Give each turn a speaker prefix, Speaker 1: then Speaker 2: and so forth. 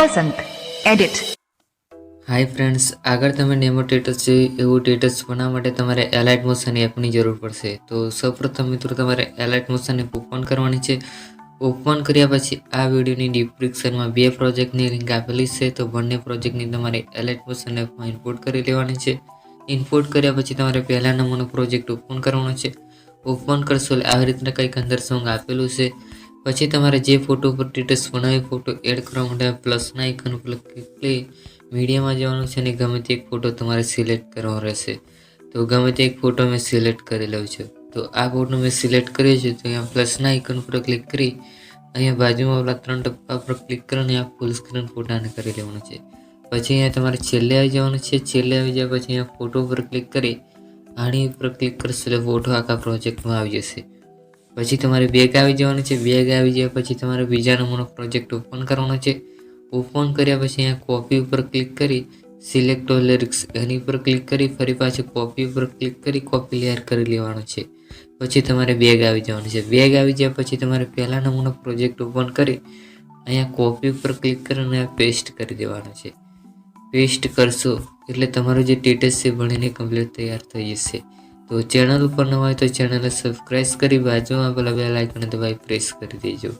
Speaker 1: વસંત edit.
Speaker 2: Hi friends, આગળ તમે demo status છે એવું સ્ટેટસ બનાવવા માટે તમારે એલાઇટ મોશન એપની જરૂર પડશે. તો સૌપ્રથમ મિત્રો તમારે એલાઇટ મોશન એપ ઓપન કરવાની છે. ઓપન કર્યા પછી આ વિડીયોની ડિસ્ક્રિપ્શનમાં 2 પ્રોજેક્ટની લિંક આપેલી છે. તો બંને પ્રોજેક્ટની તમારે એલાઇટ મોશન એપમાં ઇમ્પોર્ટ કરી લેવાની છે. ઇમ્પોર્ટ કર્યા પછી તમારે પહેલા નંબરનો પ્રોજેક્ટ ઓપન કરવાનો છે. ઓપન કરશો એટલે આવી રીતના કંઈક અંદર સોંગ આપેલું છે. પછી તમારે જે ફોટો પર સ્ટેટસ બનાવી ફોટો એડ કરવા માટે પ્લસના આઇકન ઉપર ક્લિક કરી મીડિયામાં જવાનું છે અને ગમે તે એક ફોટો તમારે સિલેક્ટ કરવાનો રહેશે. તો ગમે તે એક ફોટો મેં સિલેક્ટ કરી લઉં છું. તો આ ફોટો મેં સિલેક્ટ કર્યો છે. તો અહીંયા પ્લસના આઇકન ઉપર ક્લિક કરી અહીંયા બાજુમાં ઓલા 3 ટપકા પર ક્લિક કરીને આ ફૂલ સ્ક્રીન ફોટાને કરી લેવાનું છે. પછી અહીંયા તમારે છેલ્લે આવી જવાનું છે. છેલ્લે આવી જાય પછી અહીંયા ફોટો પર ક્લિક કરી આની ઉપર ક્લિક કરશો એટલે ફોટો આખા પ્રોજેક્ટમાં આવી જશે. પછી તમારે બેગ આવી જવાનું છે. બેગ આવી જાય પછી તમારે બીજા નંબરનો પ્રોજેક્ટ ઓપન કરવાનો છે. ઓપન કર્યા પછી અહીંયા કોપી ઉપર ક્લિક કરી સિલેક્ટ ઓલ લિરિક્સ એની ઉપર ક્લિક કરી ફરી પાછી કોપી ઉપર ક્લિક કરી કોપી લેયર કરી લેવાનું છે. પછી તમારે બેગ આવી જવાનું છે. બેગ આવી જાય પછી તમારે પહેલા નંબરનો પ્રોજેક્ટ ઓપન કરી અહીંયા કોપી ઉપર ક્લિક કરીને પેસ્ટ કરી દેવાનું છે. પેસ્ટ કરશો એટલે તમારું જે સ્ટેટસ છે ભણીને કમ્પ્લીટ તૈયાર થઈ જશે. તો ચેનલ ઉપર નવા હોય તો ચેનલને સબસ્ક્રાઈબ કરી બાજુમાં પેલા બેલ આઇકન દબાવી પ્રેસ કરી દેજો.